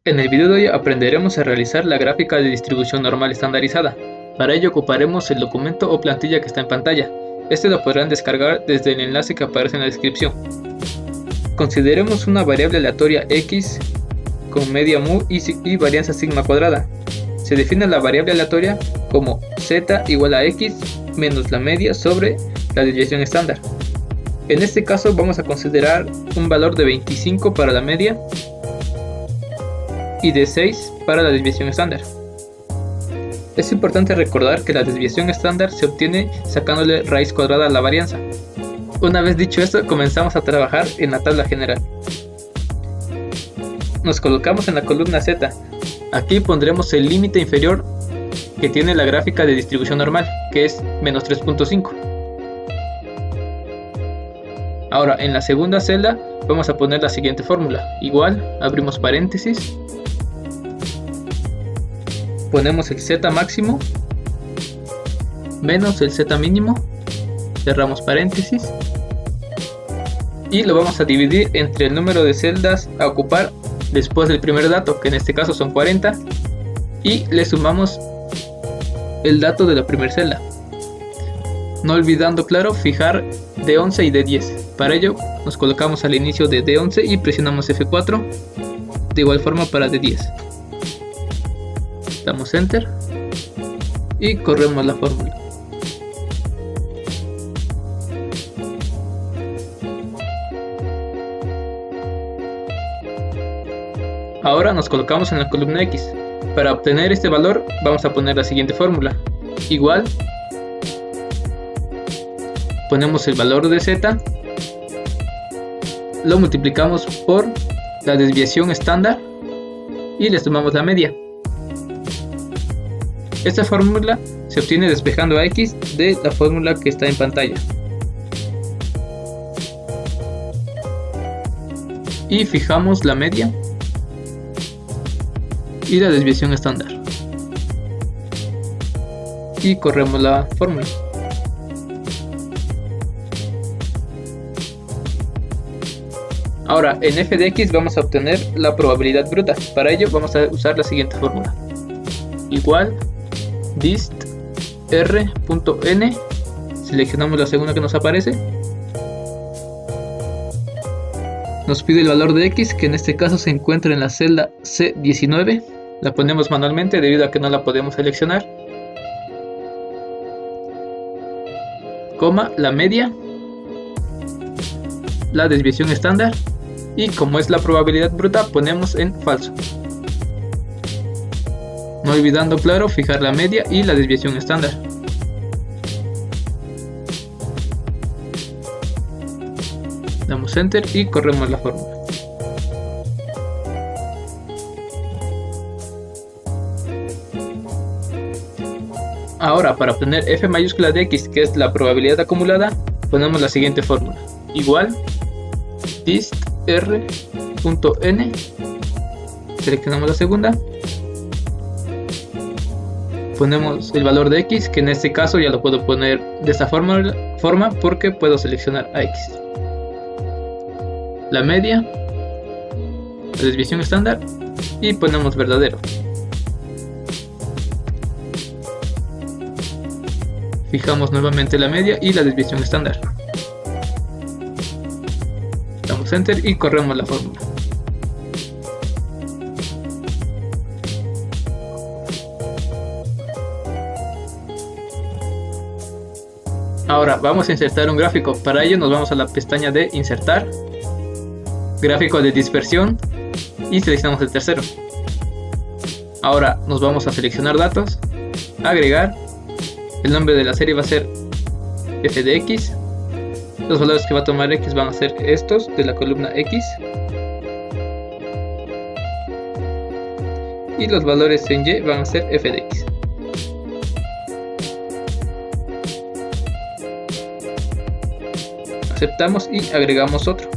En el video de hoy aprenderemos a realizar la gráfica de distribución normal estandarizada. Para ello ocuparemos el documento o plantilla que está en pantalla. Este lo podrán descargar desde el enlace que aparece en la descripción. Consideremos una variable aleatoria x con media mu y varianza sigma cuadrada. Se define la variable aleatoria como z igual a x menos la media sobre la desviación estándar. En este caso vamos a considerar un valor de 25 para la media y de 6 para la desviación estándar. Es importante recordar que la desviación estándar se obtiene sacándole raíz cuadrada a la varianza. Una vez dicho esto, comenzamos a trabajar en la tabla general. Nos colocamos en la columna Z. Aquí pondremos el límite inferior que tiene la gráfica de distribución normal, que es menos 3.5. Ahora en la segunda celda vamos a poner la siguiente fórmula. Igual, abrimos paréntesis, ponemos el z máximo menos el z mínimo, cerramos paréntesis y lo vamos a dividir entre el número de celdas a ocupar después del primer dato, que en este caso son 40, y le sumamos el dato de la primera celda, no olvidando, claro, fijar D11 y D10. Para ello nos colocamos al inicio de D11 y presionamos F4, de igual forma para D10. Damos Enter y corremos la fórmula. Ahora nos colocamos en la columna X. Para obtener este valor vamos a poner la siguiente fórmula. Igual, ponemos el valor de Z, lo multiplicamos por la desviación estándar y le sumamos la media. Esta fórmula se obtiene despejando a X de la fórmula que está en pantalla. Y fijamos la media y la desviación estándar. Y corremos la fórmula. Ahora en f de x vamos a obtener la probabilidad bruta. Para ello vamos a usar la siguiente fórmula. Igual dist r.n, seleccionamos la segunda que nos aparece, nos pide el valor de x, que en este caso se encuentra en la celda C19, la ponemos manualmente debido a que no la podemos seleccionar, coma, la media, la desviación estándar y como es la probabilidad bruta ponemos en falso. No olvidando, claro, fijar la media y la desviación estándar. Damos Enter y corremos la fórmula. Ahora para obtener f mayúscula de x, que es la probabilidad acumulada, ponemos la siguiente fórmula. Igual dist r.n, seleccionamos la segunda, ponemos el valor de x, que en este caso ya lo puedo poner de esta forma porque puedo seleccionar a x, la media, la desviación estándar y ponemos verdadero. Fijamos nuevamente la media y la desviación estándar. Damos Enter y corremos la fórmula. Ahora vamos a insertar un gráfico. Para ello nos vamos a la pestaña de Insertar, Gráfico de dispersión y seleccionamos el tercero. Ahora nos vamos a seleccionar datos, agregar. El nombre de la serie va a ser f de x. Los valores que va a tomar x van a ser estos de la columna x. Y los valores en y van a ser f de x. Aceptamos y agregamos otro.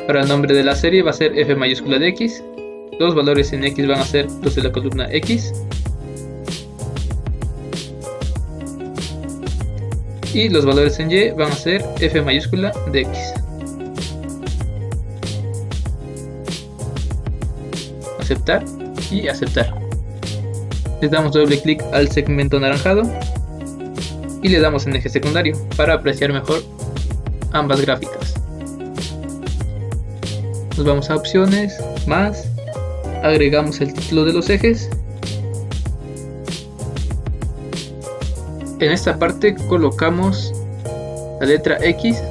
Para el nombre de la serie va a ser f mayúscula de x. Los valores en x van a ser los de la columna x. Y los valores en y van a ser f mayúscula de x. aceptar y aceptar. Le damos doble clic al segmento anaranjado y le damos en eje secundario para apreciar mejor ambas gráficas. Nos vamos a opciones, más, agregamos el título de los ejes. En esta parte colocamos la letra X.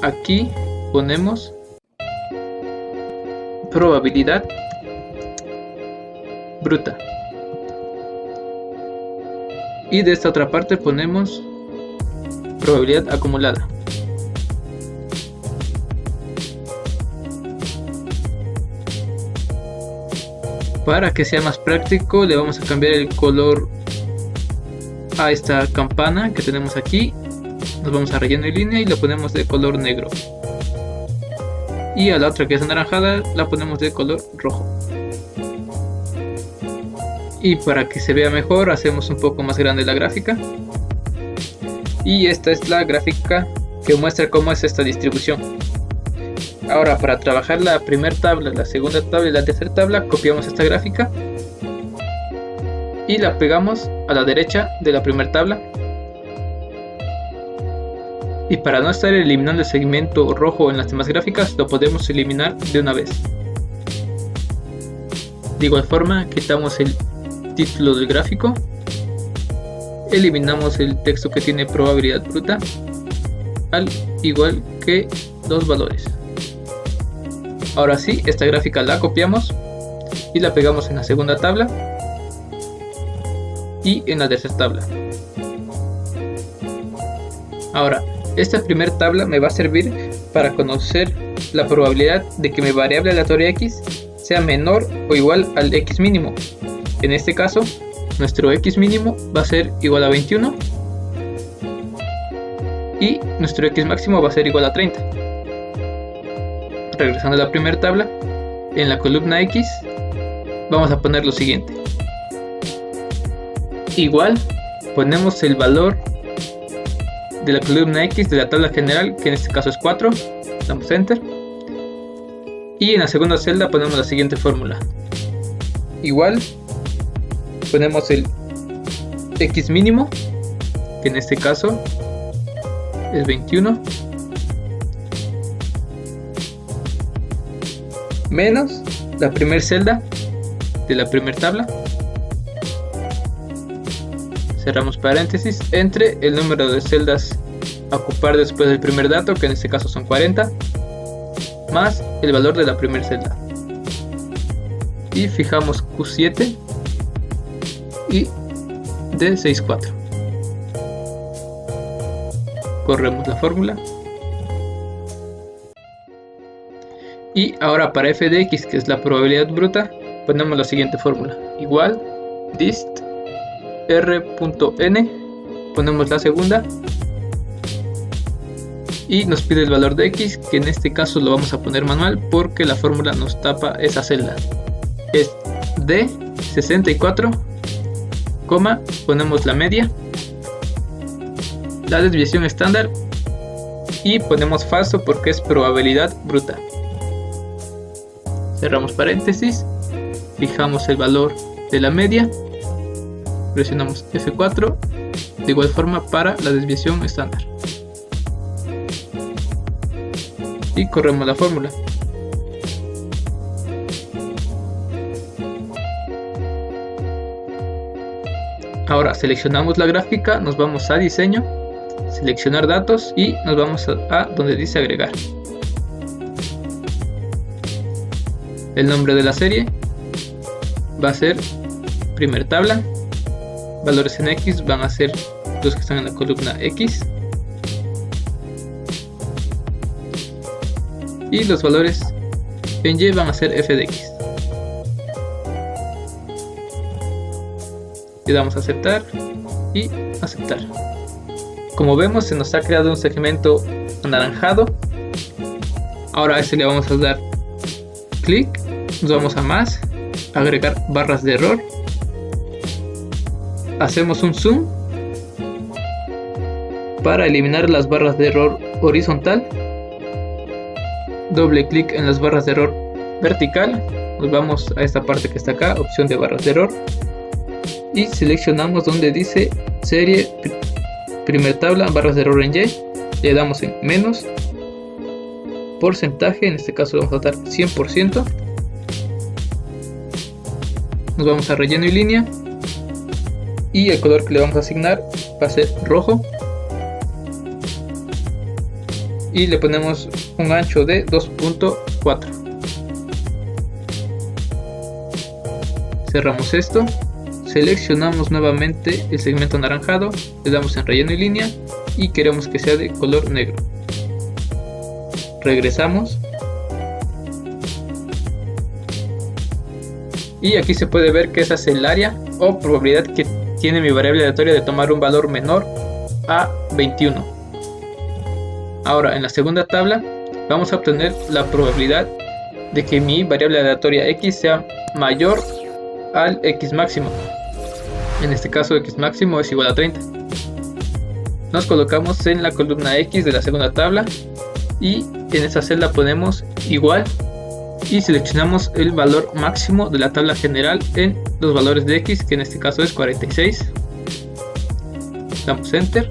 Aquí ponemos probabilidad bruta. Y de esta otra parte ponemos probabilidad acumulada. Para que sea más práctico, le vamos a cambiar el color a esta campana que tenemos aquí. Nos vamos a relleno y línea y la ponemos de color negro. Y a la otra que es anaranjada la ponemos de color rojo. Y para que se vea mejor hacemos un poco más grande la gráfica. Y esta es la gráfica que muestra cómo es esta distribución. Ahora, para trabajar la primera tabla, la segunda tabla y la tercera tabla, copiamos esta gráfica y la pegamos a la derecha de la primera tabla. Y para no estar eliminando el segmento rojo en las demás gráficas, lo podemos eliminar de una vez. De igual forma, quitamos el título del gráfico, eliminamos el texto que tiene probabilidad bruta, al igual que los valores. Ahora sí, esta gráfica la copiamos y la pegamos en la segunda tabla y en la tercera tabla. Ahora, esta primera tabla me va a servir para conocer la probabilidad de que mi variable aleatoria x sea menor o igual al x mínimo. En este caso, nuestro x mínimo va a ser igual a 21 y nuestro x máximo va a ser igual a 30. Regresando a la primera tabla, en la columna X vamos a poner lo siguiente. Igual, ponemos el valor de la columna X de la tabla general, que en este caso es 4, damos Enter. Y en la segunda celda ponemos la siguiente fórmula. Igual, ponemos el X mínimo, que en este caso es 21. Menos la primera celda de la primera tabla, cerramos paréntesis, entre el número de celdas a ocupar después del primer dato, que en este caso son 40, más el valor de la primera celda, y fijamos Q7 y D64. Corremos la fórmula. Y ahora para f de x, que es la probabilidad bruta, ponemos la siguiente fórmula. Igual dist r.n, ponemos la segunda y nos pide el valor de x, que en este caso lo vamos a poner manual porque la fórmula nos tapa esa celda. Es D64, ponemos la media, la desviación estándar y ponemos falso porque es probabilidad bruta. Cerramos paréntesis, fijamos el valor de la media, presionamos F4, de igual forma para la desviación estándar. Y corremos la fórmula. Ahora seleccionamos la gráfica, nos vamos a diseño, seleccionar datos y nos vamos a donde dice agregar. El nombre de la serie va a ser primera tabla, valores en X van a ser los que están en la columna X y los valores en Y van a ser f de x. Le damos a aceptar y aceptar. Como vemos, se nos ha creado un segmento anaranjado. Ahora a este le vamos a dar clic, nos vamos a más, agregar barras de error, hacemos un zoom para eliminar las barras de error horizontal, doble clic en las barras de error vertical, nos vamos a esta parte que está acá, opción de barras de error, y seleccionamos donde dice serie, primer tabla, barras de error en Y, le damos en menos, porcentaje, en este caso vamos a dar 100%, nos vamos a relleno y línea, y el color que le vamos a asignar va a ser rojo, y le ponemos un ancho de 2.4. Cerramos esto, seleccionamos nuevamente el segmento anaranjado, le damos en relleno y línea y queremos que sea de color negro. Regresamos y aquí se puede ver que esa es el área o probabilidad que tiene mi variable aleatoria de tomar un valor menor a 21. Ahora en la segunda tabla vamos a obtener la probabilidad de que mi variable aleatoria x sea mayor al x máximo. En este caso x máximo es igual a 30. Nos colocamos en la columna x de la segunda tabla y en esa celda ponemos igual y seleccionamos el valor máximo de la tabla general en los valores de x, que en este caso es 46. Damos enter.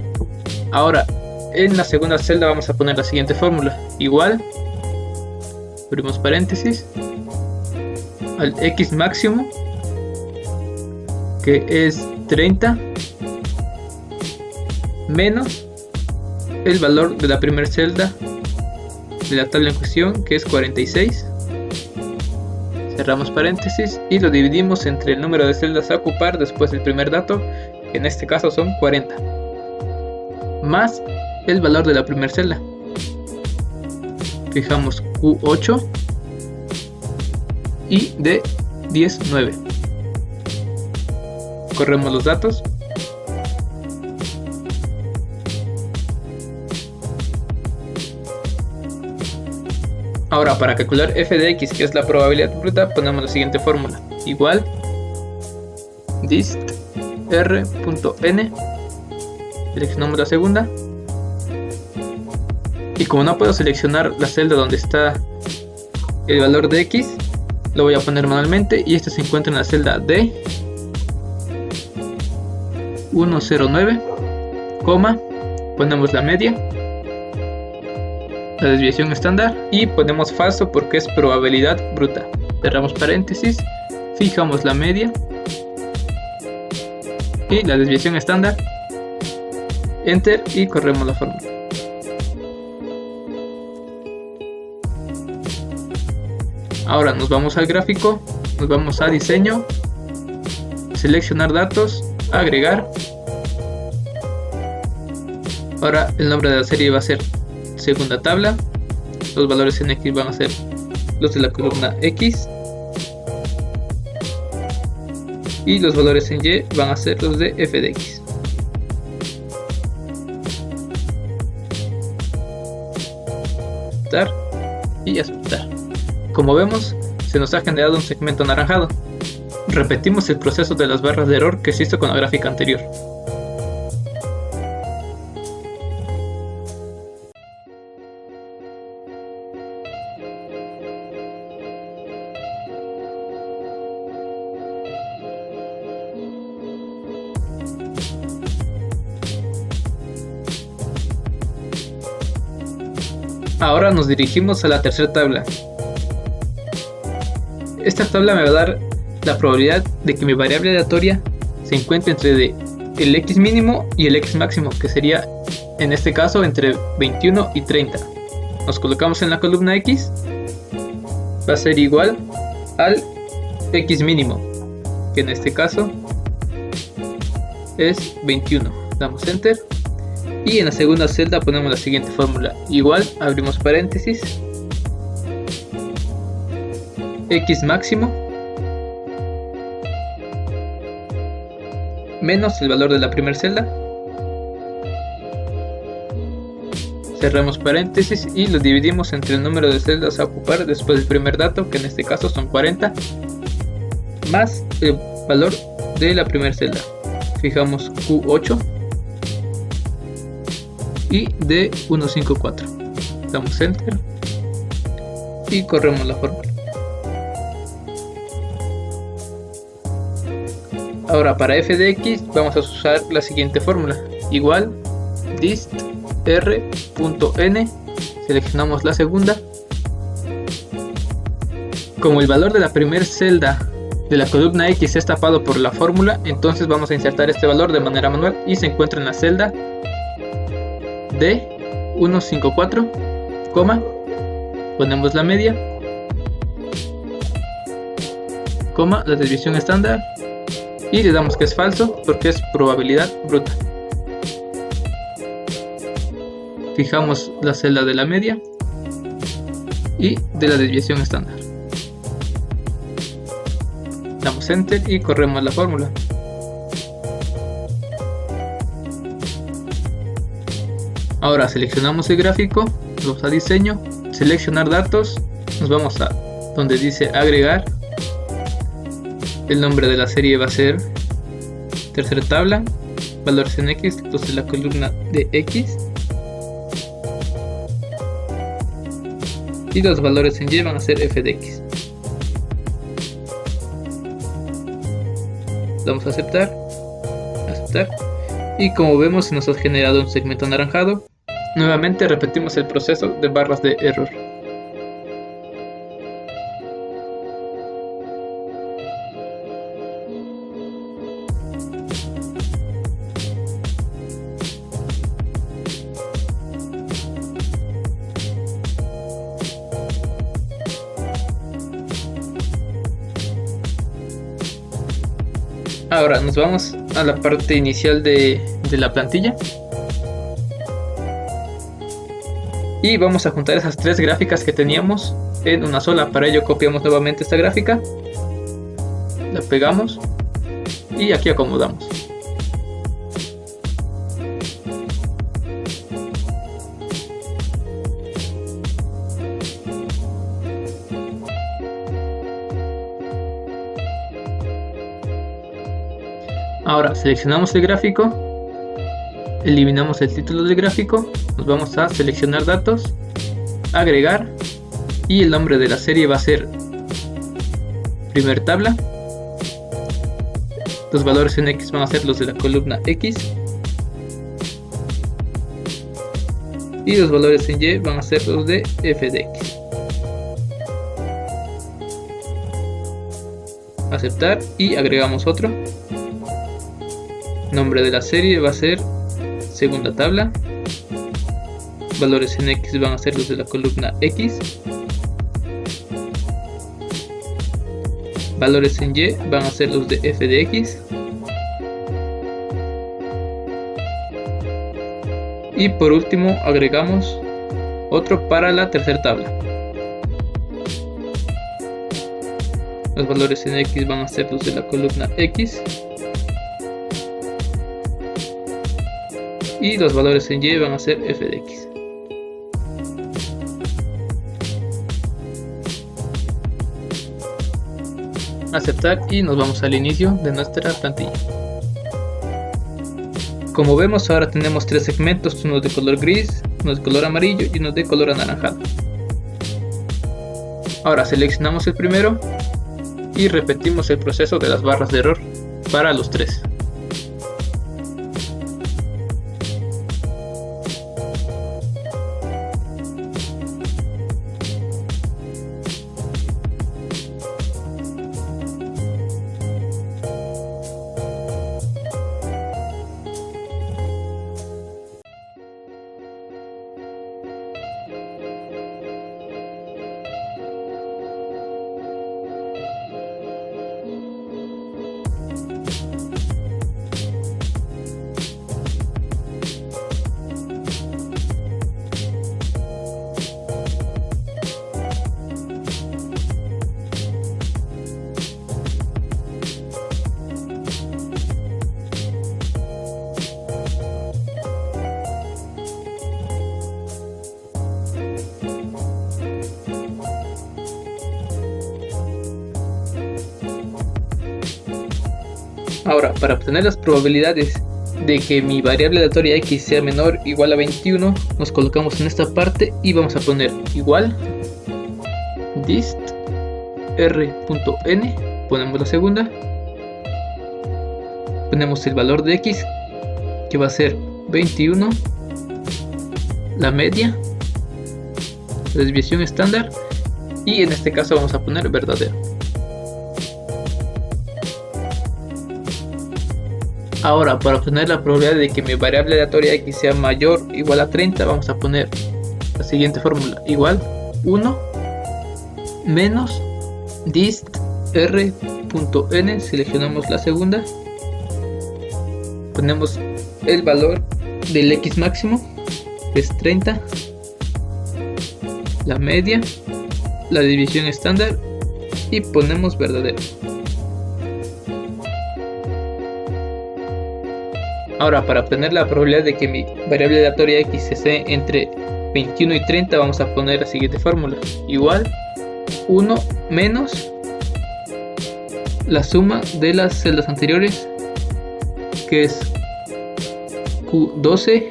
Ahora en la segunda celda vamos a poner la siguiente fórmula: igual, abrimos paréntesis, al x máximo, que es 30, menos el valor de la primera celda de la tabla en cuestión, que es 46. Cerramos paréntesis y lo dividimos entre el número de celdas a ocupar después del primer dato, que en este caso son 40, más el valor de la primera celda. Fijamos Q8 y de 19. Corremos los datos. Ahora para calcular f de x, que es la probabilidad bruta, ponemos la siguiente fórmula: igual dist r.n, seleccionamos la segunda, y como no puedo seleccionar la celda donde está el valor de x, lo voy a poner manualmente, y este se encuentra en la celda D 109, coma, ponemos la media, la desviación estándar y ponemos falso porque es probabilidad bruta. Cerramos paréntesis, fijamos la media y la desviación estándar, enter y corremos la fórmula. Ahora nos vamos al gráfico, nos vamos a diseño, seleccionar datos, agregar. Ahora el nombre de la serie va a ser segunda tabla, los valores en x van a ser los de la columna x y los valores en y van a ser los de f de x. Aceptar y aceptar. Como vemos, se nos ha generado un segmento anaranjado. Repetimos el proceso de las barras de error que se hizo con la gráfica anterior. Ahora nos dirigimos a la tercera tabla. Esta tabla me va a dar la probabilidad de que mi variable aleatoria se encuentre entre el x mínimo y el x máximo, que sería en este caso entre 21 y 30. Nos colocamos en la columna x, va a ser igual al x mínimo, que en este caso es 21. Damos enter y en la segunda celda ponemos la siguiente fórmula: igual, abrimos paréntesis, x máximo menos el valor de la primera celda, cerramos paréntesis y lo dividimos entre el número de celdas a ocupar después del primer dato, que en este caso son 40, más el valor de la primera celda. Fijamos Q8 y de 154. Damos enter y corremos la fórmula. Ahora para f de x vamos a usar la siguiente fórmula, igual dist r.n, seleccionamos la segunda. Como el valor de la primera celda de la columna X es tapado por la fórmula, entonces vamos a insertar este valor de manera manual y se encuentra en la celda D154, coma, ponemos la media, coma, la desviación estándar y le damos que es falso porque es probabilidad bruta. Fijamos la celda de la media y de la desviación estándar. Damos enter y corremos la fórmula. Ahora seleccionamos el gráfico, vamos a diseño, seleccionar datos, nos vamos a donde dice agregar. El nombre de la serie va a ser tercera tabla, valores en X, entonces la columna de X. Y los valores en Y van a ser f de X. Damos a aceptar, aceptar. Y como vemos se nos ha generado un segmento anaranjado. Nuevamente repetimos el proceso de barras de error. Ahora nos vamos a la parte inicial de la plantilla y vamos a juntar esas tres gráficas que teníamos en una sola. Para ello copiamos nuevamente esta gráfica, la pegamos y aquí acomodamos. Ahora seleccionamos el gráfico, eliminamos el título del gráfico, nos vamos a seleccionar datos, agregar y el nombre de la serie va a ser primer tabla. Los valores en X van a ser los de la columna X y los valores en Y van a ser los de f de X. Aceptar y agregamos otro. Nombre de la serie va a ser segunda tabla, valores en X van a ser los de la columna X, valores en Y van a ser los de f de X y por último agregamos otro para la tercera tabla. Los valores en X van a ser los de la columna X y los valores en Y van a ser f de X. Aceptar y nos vamos al inicio de nuestra plantilla. Como vemos ahora tenemos tres segmentos, uno de color gris, uno de color amarillo y uno de color anaranjado. Ahora seleccionamos el primero y repetimos el proceso de las barras de error para los tres. Ahora, para obtener las probabilidades de que mi variable aleatoria x sea menor o igual a 21, nos colocamos en esta parte y vamos a poner igual dist r.n, ponemos la segunda, ponemos el valor de x, que va a ser 21, la media, la desviación estándar, y en este caso vamos a poner verdadero. Ahora, para obtener la probabilidad de que mi variable aleatoria x sea mayor o igual a 30, vamos a poner la siguiente fórmula: igual 1 menos dist r.n, seleccionamos la segunda, ponemos el valor del x máximo, que es 30, la media, la división estándar, y ponemos verdadero. Ahora, para obtener la probabilidad de que mi variable aleatoria x esté entre 21 y 30, vamos a poner la siguiente fórmula: igual 1 menos la suma de las celdas anteriores, que es Q12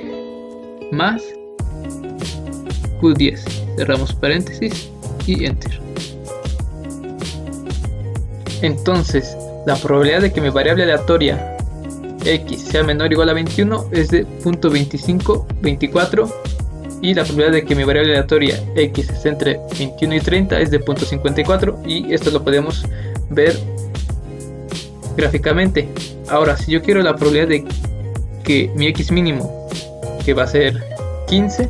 más Q10. Cerramos paréntesis y enter. Entonces, la probabilidad de que mi variable aleatoria x sea menor o igual a 21 es de 0.2524, y la probabilidad de que mi variable aleatoria x esté entre 21 y 30 es de 0.54, y esto lo podemos ver gráficamente. Ahora, si yo quiero la probabilidad de que mi x mínimo, que va a ser 15,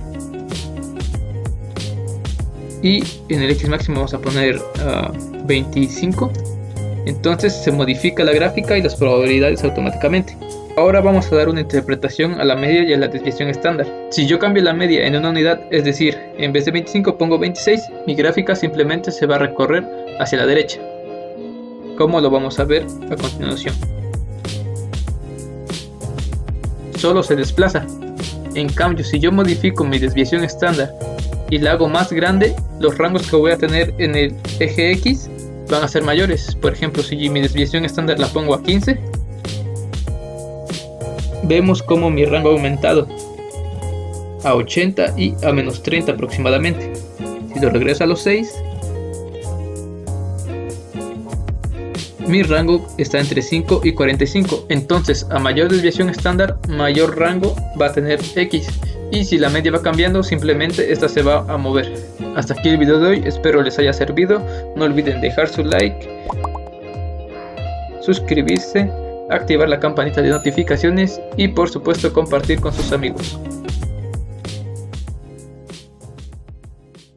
y en el x máximo vamos a poner 25, entonces se modifica la gráfica y las probabilidades automáticamente. Ahora vamos a dar una interpretación a la media y a la desviación estándar. Si yo cambio la media en una unidad, es decir, en vez de 25 pongo 26, mi gráfica simplemente se va a recorrer hacia la derecha, como lo vamos a ver a continuación. Solo se desplaza. En cambio, si yo modifico mi desviación estándar y la hago más grande, los rangos que voy a tener en el eje X van a ser mayores. Por ejemplo, si mi desviación estándar la pongo a 15, vemos como mi rango ha aumentado a 80 y a menos 30 aproximadamente. Si lo regreso a los 6, mi rango está entre 5 y 45. Entonces, a mayor desviación estándar, mayor rango va a tener X. Y si la media va cambiando, simplemente esta se va a mover. Hasta aquí el video de hoy, espero les haya servido. No olviden dejar su like, suscribirse, activar la campanita de notificaciones y por supuesto compartir con sus amigos.